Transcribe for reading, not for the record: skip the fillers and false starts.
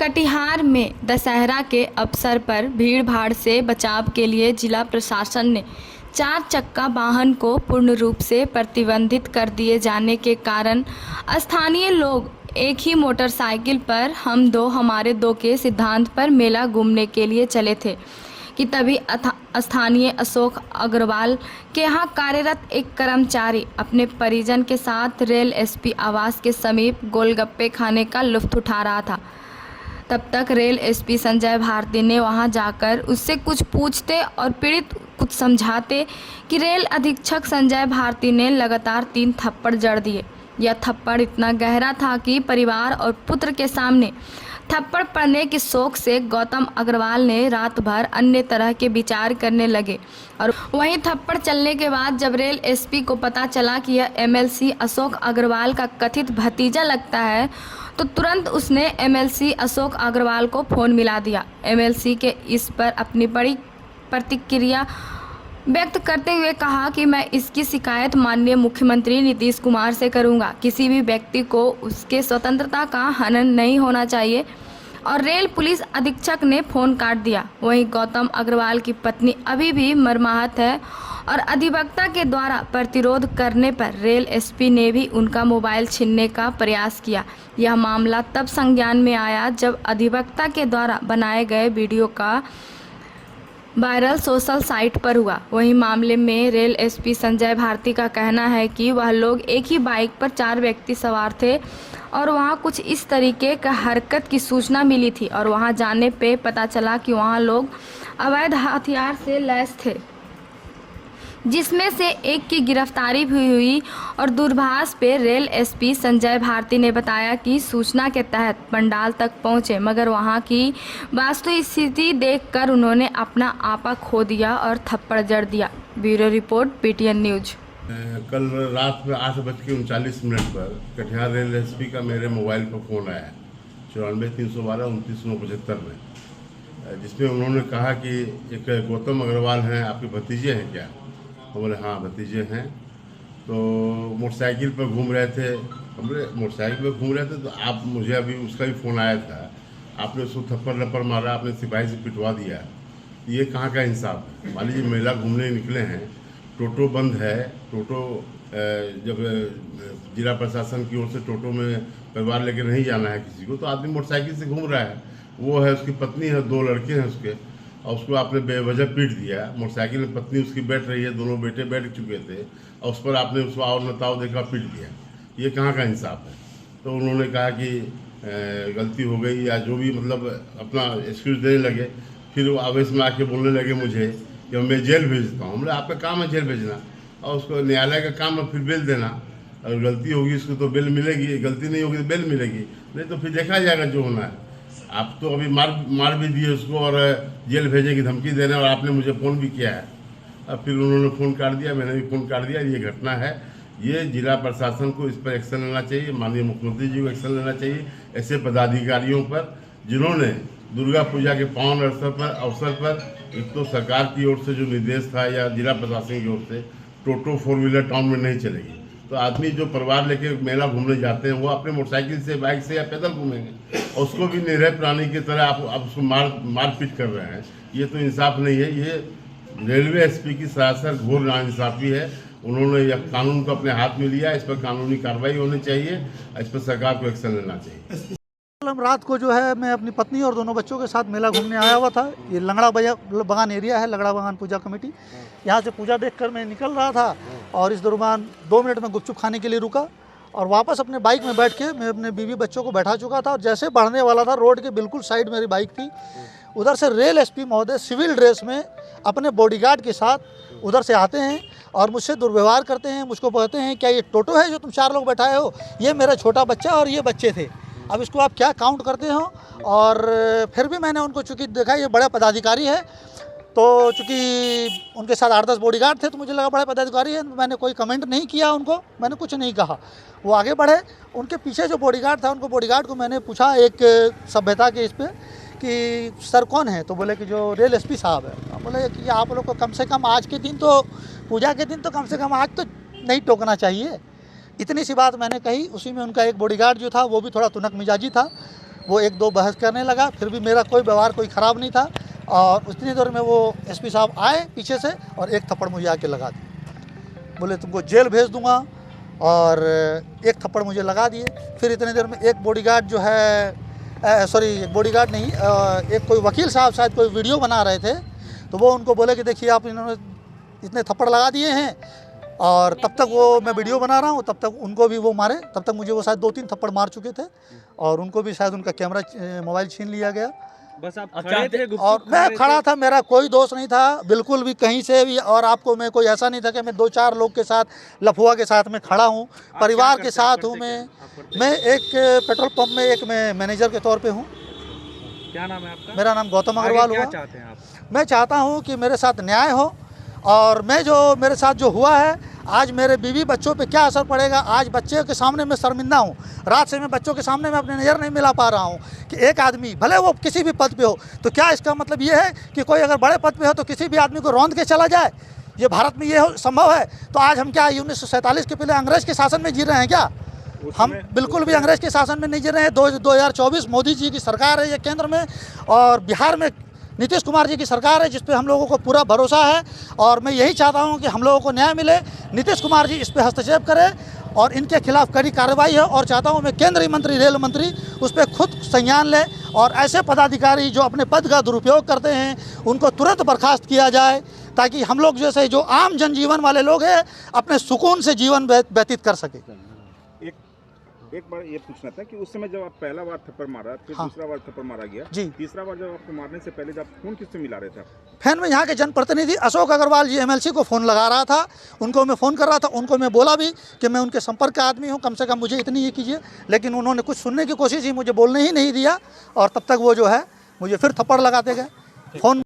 कटिहार में दशहरा के अवसर पर भीड़ भाड़ से बचाव के लिए जिला प्रशासन ने 4 चक्का वाहन को पूर्ण रूप से प्रतिबंधित कर दिए जाने के कारण स्थानीय लोग एक ही मोटरसाइकिल पर हम दो हमारे दो के सिद्धांत पर मेला घूमने के लिए चले थे कि तभी स्थानीय अशोक अग्रवाल के यहाँ कार्यरत एक कर्मचारी अपने परिजन के साथ रेल एसपी आवास के समीप गोलगप्पे खाने का लुत्फ उठा रहा था। तब तक रेल एसपी संजय भारती ने वहां जाकर उससे कुछ पूछते और पीड़ित कुछ समझाते कि रेल अधीक्षक संजय भारती ने लगातार 3 थप्पड़ जड़ दिए। यह थप्पड़ इतना गहरा था कि परिवार और पुत्र के सामने थप्पड़ पड़ने के शौक से गौतम अग्रवाल ने रात भर अन्य तरह के विचार करने लगे। और वहीं थप्पड़ चलने के बाद जब रेल एसपी को पता चला कि यह एमएलसी अशोक अग्रवाल का कथित भतीजा लगता है तो तुरंत उसने एमएलसी अशोक अग्रवाल को फ़ोन मिला दिया। एमएलसी के इस पर अपनी बड़ी प्रतिक्रिया व्यक्त करते हुए कहा कि मैं इसकी शिकायत माननीय मुख्यमंत्री नीतीश कुमार से करूंगा। किसी भी व्यक्ति को उसके स्वतंत्रता का हनन नहीं होना चाहिए। और रेल पुलिस अधीक्षक ने फ़ोन काट दिया। वहीं गौतम अग्रवाल की पत्नी अभी भी मर्माहत है और अधिवक्ता के द्वारा प्रतिरोध करने पर रेल एसपी ने भी उनका मोबाइल छीनने का प्रयास किया। यह मामला तब संज्ञान में आया जब अधिवक्ता के द्वारा बनाए गए वीडियो का वायरल सोशल साइट पर हुआ। वहीं मामले में रेल एसपी संजय भारती का कहना है कि वह लोग एक ही बाइक पर 4 व्यक्ति सवार थे और वहां कुछ इस तरीके का हरकत की सूचना मिली थी और वहां जाने पे पता चला कि वहां लोग अवैध हथियार से लैस थे, जिसमें से एक की गिरफ्तारी भी हुई। और दूरभाष पे रेल एसपी संजय भारती ने बताया कि सूचना के तहत पंडाल तक पहुंचे मगर वहां की वास्तु स्थिति देखकर उन्होंने अपना आपा खो दिया और थप्पड़ जड़ दिया। Bureau report PTN news. कल रात में 8:39 पर कटिहार रेल एसपी का मेरे मोबाइल पर फ़ोन आया 94-312-29-75 में, जिसमें उन्होंने कहा कि एक गौतम अग्रवाल हैं, आपके भतीजे हैं क्या? तो बोले हाँ भतीजे हैं। तो मोटरसाइकिल पर घूम रहे थे, हमने मोटरसाइकिल पर घूम रहे थे तो आप मुझे अभी उसका भी फ़ोन आया था, आपने उसको थप्पड़ लप्पड़ मारा, आपने सिपाही से पिटवा दिया। ये कहाँ का इंसाफ है? मान लीजिए मेला घूमने निकले हैं, टोटो बंद है, टोटो जब जिला प्रशासन की ओर से टोटो में परिवार लेकर नहीं जाना है किसी को, तो आदमी मोटरसाइकिल से घूम रहा है। वो है, उसकी पत्नी है, 2 लड़के हैं उसके, और उसको आपने बेवजह पीट दिया। मोटरसाइकिल में पत्नी उसकी बैठ रही है, दोनों बेटे बैठ चुके थे और उस पर आपने उसको और नताव देखा पीट दिया। ये कहाँ का इंसाफ है? तो उन्होंने कहा कि गलती हो गई या जो भी, मतलब अपना एक्सक्यूज़ देने लगे। फिर वो आवेश में आके बोलने लगे मुझे कि मैं जेल भेजता हूँ। हमने आपका काम है जेल भेजना और उसको न्यायालय का काम है फिर बेल देना। अगर गलती होगी उसको तो बेल मिलेगी, गलती नहीं होगी तो बेल मिलेगी, नहीं तो फिर देखा जाएगा जो होना है। आप तो अभी मार भी दिए उसको और जेल भेजने की धमकी दे रहे हैं और आपने मुझे फ़ोन भी किया है। अब फिर उन्होंने फ़ोन काट दिया, मैंने भी फ़ोन काट दिया। ये घटना है, ये जिला प्रशासन को इस पर एक्शन लेना चाहिए, माननीय मुख्यमंत्री जी को एक्शन लेना चाहिए ऐसे पदाधिकारियों पर जिन्होंने दुर्गा पूजा के पावन अवसर पर एक तो सरकार की ओर से जो निर्देश था या जिला प्रशासन की ओर से टोटो 4 व्हीलर टाउन में नहीं चलेगी। तो आदमी जो परिवार लेके मेला घूमने जाते हैं वो अपने मोटरसाइकिल से, बाइक से या पैदल घूमेंगे और उसको भी निरह प्राणी की तरह आप उसको मारपीट कर रहे हैं। ये तो इंसाफ नहीं है। ये रेलवे एसपी की सरासर घोर नाइंसाफ़ी है। उन्होंने यह कानून को अपने हाथ में लिया, इस पर कानूनी कार्रवाई होनी चाहिए, इस पर सरकार को एक्शन लेना चाहिए। हम रात को जो है मैं अपनी पत्नी और दोनों बच्चों के साथ मेला घूमने आया हुआ था। ये लंगड़ा बागान एरिया है, लंगड़ा बागान पूजा कमेटी। यहाँ से पूजा देखकर मैं निकल रहा था और इस दौरान 2 मिनट में गुपचुप खाने के लिए रुका और वापस अपने बाइक में बैठ के मैं अपने बीवी बच्चों को बैठा चुका था और जैसे बढ़ने वाला था, रोड के बिल्कुल साइड मेरी बाइक थी। उधर से रेल एसपी महोदय सिविल ड्रेस में अपने बॉडीगार्ड के साथ उधर से आते हैं और मुझसे दुर्व्यवहार करते हैं। मुझको कहते हैं क्या ये टोटो है जो तुम 4 लोग बैठाए हो? ये मेरा छोटा बच्चा और ये बच्चे थे, अब इसको आप क्या काउंट करते हो? और फिर भी मैंने उनको, चूँकि देखा ये बड़ा पदाधिकारी है, तो चूँकि उनके साथ 8-10 बॉडीगार्ड थे तो मुझे लगा बड़ा पदाधिकारी है, मैंने कोई कमेंट नहीं किया उनको, मैंने कुछ नहीं कहा। वो आगे बढ़े, उनके पीछे जो बॉडीगार्ड था उनको बॉडीगार्ड को मैंने पूछा एक सभ्यता के इस पर कि सर कौन है? तो बोले कि जो रेल एसपी साहब है। बोले कि आप लोग को कम से कम आज के दिन तो, पूजा के दिन तो कम से कम आज तो नहीं टोकना चाहिए। इतनी सी बात मैंने कही। उसी में उनका एक बॉडीगार्ड जो था वो भी थोड़ा तुनक मिजाजी था। वो एक दो बहस करने लगा, फिर भी मेरा कोई व्यवहार कोई ख़राब नहीं था। और उतनी देर में वो एसपी साहब आए पीछे से और एक थप्पड़ मुझे आके लगा दिए, बोले तुमको जेल भेज दूंगा, और एक थप्पड़ मुझे लगा दिए। फिर इतनी देर में एक बॉडीगार्ड जो है सॉरी बॉडीगार्ड नहीं, एक कोई वकील साहब शायद कोई वीडियो बना रहे थे, तो वो उनको बोले कि देखिए आप इन्होंने इतने थप्पड़ लगा दिए हैं, और तब तक वो मैं वीडियो बना रहा हूँ, तब तक उनको भी वो मारे, तब तक मुझे वो शायद 2-3 थप्पड़ मार चुके थे, और उनको भी शायद उनका कैमरा मोबाइल छीन लिया गया। बस आप खड़े थे, गुपचुप और मैं खड़े खड़ा थे? था, मेरा कोई दोष नहीं था बिल्कुल भी कहीं से भी, और आपको मैं कोई ऐसा नहीं था कि मैं 2-4 लोग के साथ लफुआ के साथ में खड़ा हूँ, परिवार के साथ हूँ। मैं एक पेट्रोल पंप में एक मैं मैनेजर के तौर पे हूँ। क्या नाम है आपका? मेरा नाम गौतम अग्रवाल हुआ। क्या चाहते हैं आप? मैं चाहता हूँ कि मेरे साथ न्याय हो, और मैं जो मेरे साथ जो हुआ है, आज मेरे बीवी बच्चों पे क्या असर पड़ेगा। आज बच्चे के सामने मैं शर्मिंदा हूँ, रात से मैं बच्चों के सामने मैं अपनी नज़र नहीं मिला पा रहा हूँ कि एक आदमी भले वो किसी भी पद पे हो, तो क्या इसका मतलब ये है कि कोई अगर बड़े पद पे हो तो किसी भी आदमी को रौंद के चला जाए? ये भारत में ये संभव है? तो आज हम क्या 1947 के पहले अंग्रेज़ के शासन में जी रहे हैं क्या? हम बिल्कुल भी अंग्रेज़ के शासन में नहीं जी रहे हैं। 2024 मोदी जी की सरकार है ये केंद्र में, और बिहार में नीतीश कुमार जी की सरकार है, जिस पे हम लोगों को पूरा भरोसा है। और मैं यही चाहता हूं कि हम लोगों को न्याय मिले, नीतीश कुमार जी इस पे हस्तक्षेप करें और इनके खिलाफ कड़ी कार्रवाई हो। और चाहता हूं मैं केंद्रीय मंत्री, रेल मंत्री उस पर खुद संज्ञान ले, और ऐसे पदाधिकारी जो अपने पद का दुरुपयोग करते हैं उनको तुरंत बर्खास्त किया जाए, ताकि हम लोग जैसे जो आम जनजीवन वाले लोग हैं अपने सुकून से जीवन व्यतीत कर सके। एक बार ये पूछना था कि उस समय जब आप पहला बार थप्पड़ मारा, फिर हाँ। दूसरा बार थप्पड़ मारा गया जी। तीसरा बार जब आपको मारने से पहले जब खून किससे मिला रहे थे आप? फैन में यहाँ के जनप्रतिनिधि अशोक अग्रवाल जी एमएलसी को फ़ोन लगा रहा था, उनको मैं फ़ोन कर रहा था, उनको मैं बोला भी कि मैं उनके संपर्क का आदमी हूँ, कम से कम मुझे इतनी ये कीजिए, लेकिन उन्होंने कुछ सुनने की कोशिश ही, मुझे बोलने ही नहीं दिया, और तब तक वो जो है मुझे फिर थप्पड़ लगाते गए। फ़ोन